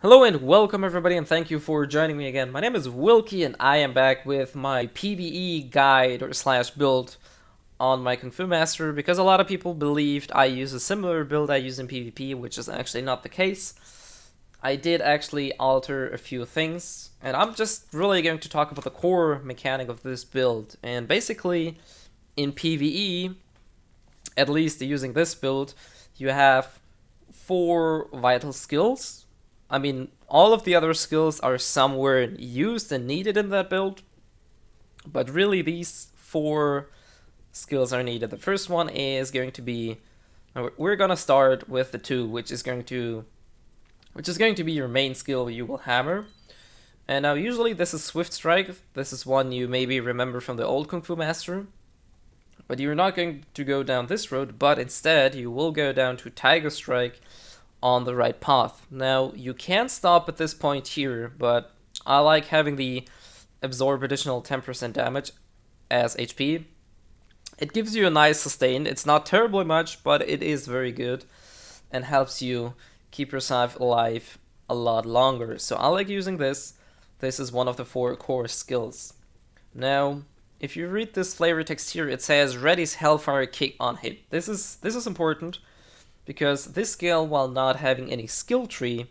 Hello and welcome everybody, and thank you for joining me again. My name is Wilkie and I am back with my PvE guide or slash build on my Kung Fu Master, because a lot of people believed I use a similar build I use in PvP, which is actually not the case. I did actually alter a few things, and I'm just really going to talk about the core mechanic of this build. And basically, in PvE, at least using this build, you have 4 vital skills. I mean, all of the other skills are somewhere used and needed in that build, but really these 4 skills are needed. The first one is going to be, we're gonna start with the 2, which is going to be your main skill. You will hammer. And now usually this is Swift Strike. This is one you maybe remember from the old Kung Fu Master. But you're not going to go down this road, but instead you will go down to Tiger Strike on the right path. Now, you can stop at this point here, but I like having the absorb additional 10% damage as HP. It gives you a nice sustain. It's not terribly much, but it is very good and helps you keep yourself alive a lot longer. So I like using this. This is one of the 4 core skills. Now, if you read this flavor text here, it says Ready's Hellfire Kick on hit. This is important, because this skill, while not having any skill tree,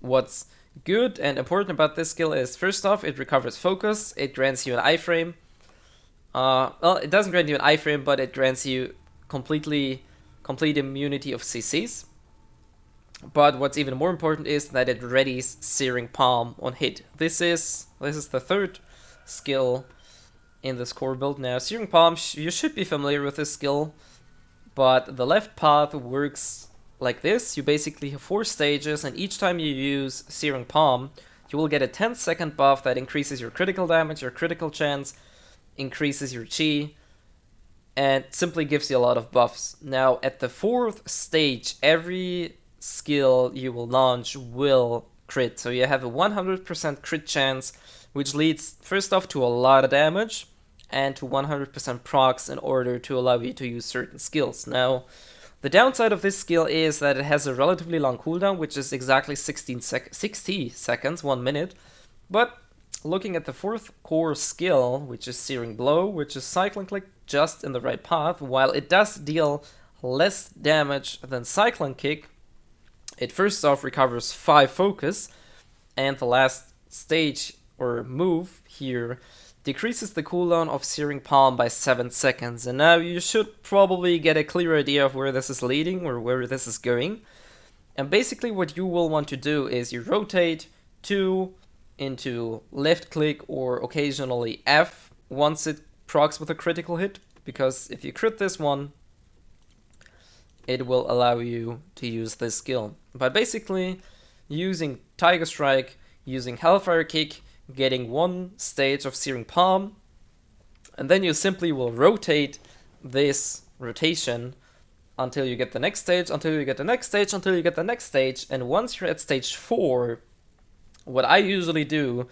what's good and important about this skill is, first off, it recovers focus, it grants you an iframe. Well, it doesn't grant you an iframe, but it grants you complete immunity of CCs. But what's even more important is that it readies Searing Palm on hit. This is the 3rd skill in this core build. Now, Searing Palm, you should be familiar with this skill, but the left path works like this. You basically have 4 stages, and each time you use Searing Palm, you will get a 10-second buff that increases your critical damage, your critical chance, increases your chi, and simply gives you a lot of buffs. Now, at the 4th stage, every skill you will launch will crit. So you have a 100% crit chance, which leads, first off, to a lot of damage, and to 100% procs in order to allow you to use certain skills. Now, the downside of this skill is that it has a relatively long cooldown, which is exactly 60 seconds, 1 minute. But looking at the 4th core skill, which is Searing Blow, which is Cyclone Click just in the right path, while it does deal less damage than Cyclone Kick, it first off recovers 5 focus, and the last stage or move here decreases the cooldown of Searing Palm by 7 seconds. And now you should probably get a clear idea of where this is leading or where this is going. And basically what you will want to do is you rotate 2 into left click or occasionally F once it procs with a critical hit, because if you crit this one, it will allow you to use this skill. But basically, using Tiger Strike, using Hellfire Kick, getting 1 stage of Searing Palm, and then you simply will rotate this rotation until you get the next stage, until you get the next stage, until you get the next stage, and once you're at stage 4, what I usually do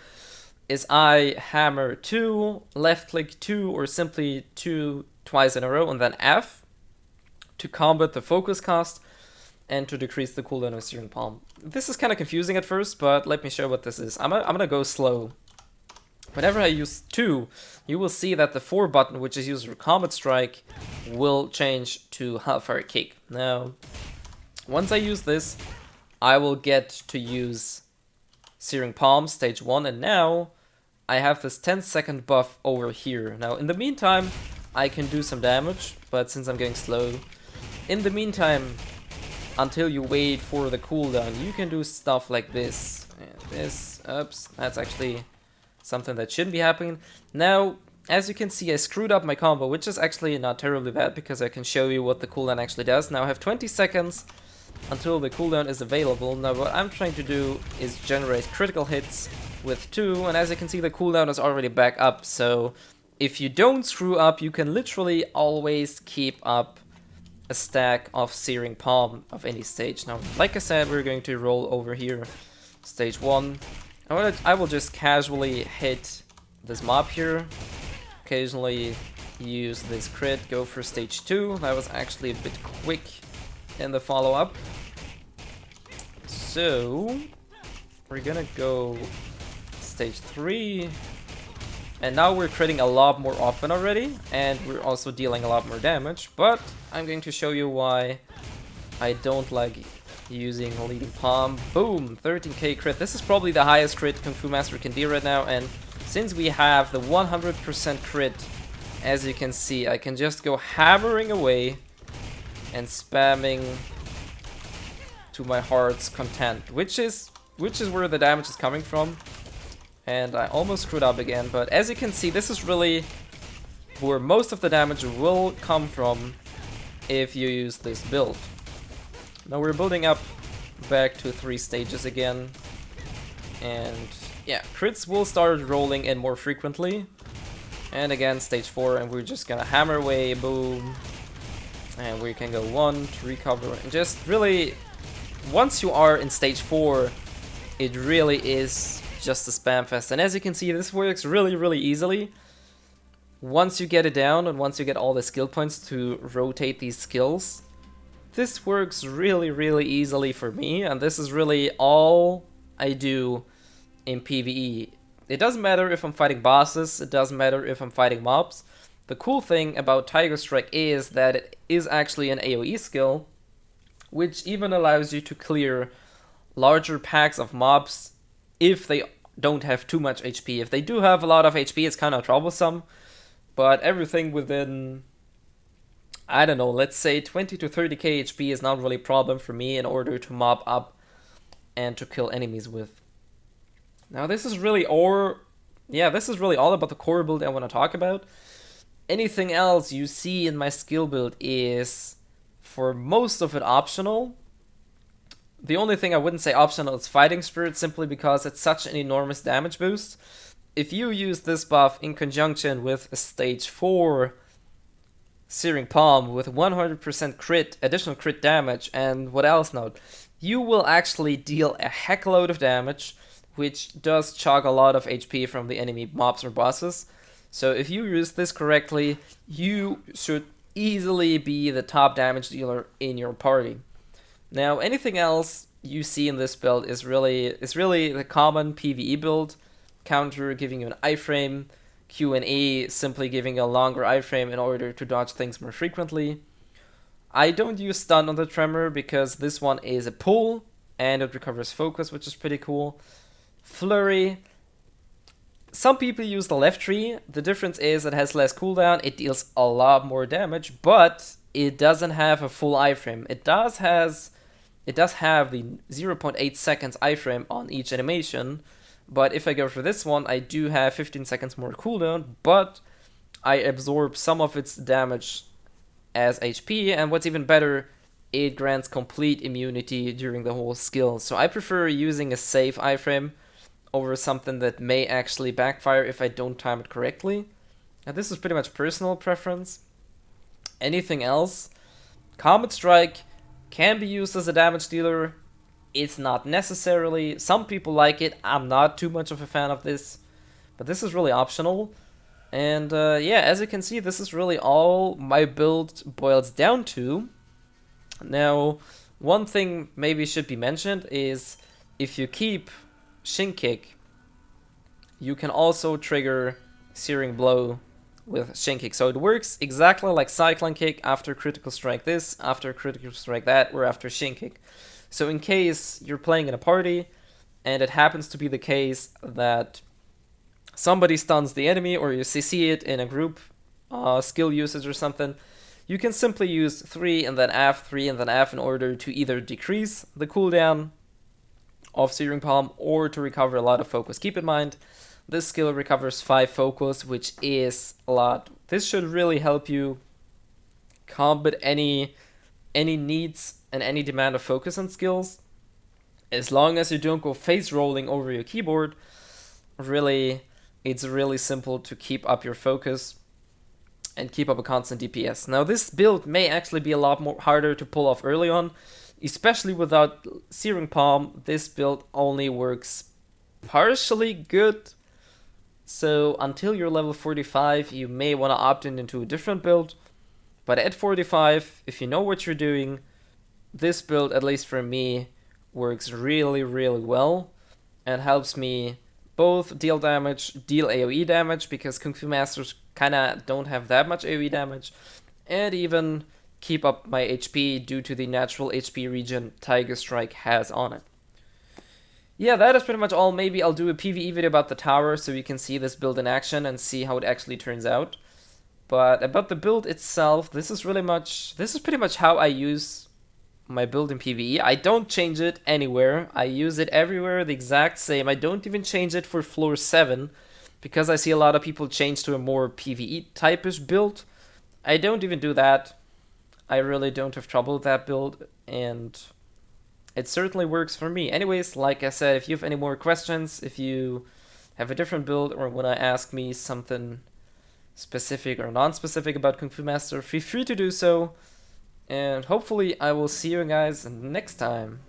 is I hammer 2, left click 2, or simply 2 twice in a row, and then F to combat the focus cost and to decrease the cooldown of Searing Palm. This is kind of confusing at first, but let me show what this is. I'm gonna go slow. Whenever I use 2, you will see that the 4 button, which is used for Combat Strike, will change to Hellfire Kick. Now, once I use this, I will get to use Searing Palm, stage 1, and now I have this 10-second buff over here. Now, in the meantime, I can do some damage, but since I'm getting slow, in the meantime, until you wait for the cooldown, you can do stuff like this. And this, oops, that's actually something that shouldn't be happening. Now, as you can see, I screwed up my combo, which is actually not terribly bad, because I can show you what the cooldown actually does. Now I have 20 seconds until the cooldown is available. Now what I'm trying to do is generate critical hits with 2, and as you can see, the cooldown is already back up. So if you don't screw up, you can literally always keep up a stack of Searing Palm of any stage. Now, like I said, we're going to roll over here. Stage 1. I will just casually hit this mob here. Occasionally use this crit, go for stage 2. That was actually a bit quick in the follow-up. So, We're gonna go stage 3. And now we're critting a lot more often already, and we're also dealing a lot more damage, but I'm going to show you why I don't like using leading palm. Boom, 13k crit. This is probably the highest crit Kung Fu Master can do right now, and since we have the 100% crit, as you can see, I can just go hammering away and spamming to my heart's content, which is where the damage is coming from. And I almost screwed up again, but as you can see, this is really where most of the damage will come from if you use this build. Now we're building up back to 3 stages again, and yeah, crits will start rolling in more frequently. And again, stage 4, and we're just gonna hammer away, boom, and we can go 1 to recover, and just really, once you are in stage 4, it really is just a spam fest. And as you can see, this works really easily. Once you get it down and once you get all the skill points to rotate these skills, this works really easily for me, and this is really all I do in PvE. It doesn't matter if I'm fighting bosses, it doesn't matter if I'm fighting mobs. The cool thing about Tiger Strike is that it is actually an AoE skill, which even allows you to clear larger packs of mobs if they don't have too much HP. If they do have a lot of HP, it's kind of troublesome, but everything within, I don't know, let's say 20 to 30k HP is not really a problem for me in order to mob up and to kill enemies with. Now this is really all about the core build I want to talk about. Anything else you see in my skill build is, for most of it, optional. The only thing I wouldn't say optional is Fighting Spirit, simply because it's such an enormous damage boost. If you use this buff in conjunction with a stage 4 Searing Palm with 100% crit, additional crit damage, and what else now, you will actually deal a heckload of damage, which does chug a lot of HP from the enemy mobs or bosses. So if you use this correctly, you should easily be the top damage dealer in your party. Now, anything else you see in this build is really the common PvE build. Counter giving you an iframe, Q and A simply giving a longer iframe in order to dodge things more frequently. I don't use stun on the Tremor because this one is a pull and it recovers focus, which is pretty cool. Flurry. Some people use the left tree. The difference is it has less cooldown, it deals a lot more damage, but it doesn't have a full iframe. It does have the 0.8 seconds iframe on each animation, but if I go for this one, I do have 15 seconds more cooldown, but I absorb some of its damage as HP, and what's even better, it grants complete immunity during the whole skill. So I prefer using a safe iframe over something that may actually backfire if I don't time it correctly. Now this is pretty much personal preference. Anything else? Comet Strike can be used as a damage dealer. It's not necessarily. Some people like it. I'm not too much of a fan of this, but this is really optional. And yeah, as you can see, this is really all my build boils down to. Now, one thing maybe should be mentioned is if you keep Shin Kick, you can also trigger Searing Blow with Shin Kick. So it works exactly like Cyclone Kick after Critical Strike this, after Critical Strike that, or after Shin Kick. So in case you're playing in a party and it happens to be the case that somebody stuns the enemy, or you see it in a group skill usage or something, you can simply use 3 and then F, 3 and then F in order to either decrease the cooldown of Searing Palm or to recover a lot of focus. Keep in mind, this skill recovers 5 focus, which is a lot. This should really help you combat any needs and any demand of focus and skills. As long as you don't go face rolling over your keyboard, really, it's really simple to keep up your focus and keep up a constant DPS. Now this build may actually be a lot more harder to pull off early on, especially without Searing Palm. This build only works partially good. So until you're level 45, you may want to opt into a different build. But at 45, if you know what you're doing, this build, at least for me, works really, really well. and helps me both deal damage, deal AoE damage, because Kung Fu Masters kinda don't have that much AoE damage, and even keep up my HP due to the natural HP regen Tiger Strike has on it. Yeah, that is pretty much all. Maybe I'll do a PvE video about the tower so you can see this build in action and see how it actually turns out. But about the build itself, this is pretty much how I use my build in PvE. I don't change it anywhere. I use it everywhere the exact same. I don't even change it for floor 7 because I see a lot of people change to a more PvE type-ish build. I don't even do that. I really don't have trouble with that build, and it certainly works for me. Anyways, like I said, if you have any more questions, if you have a different build, or want to ask me something specific or non-specific about Kung Fu Master, feel free to do so. And hopefully I will see you guys next time.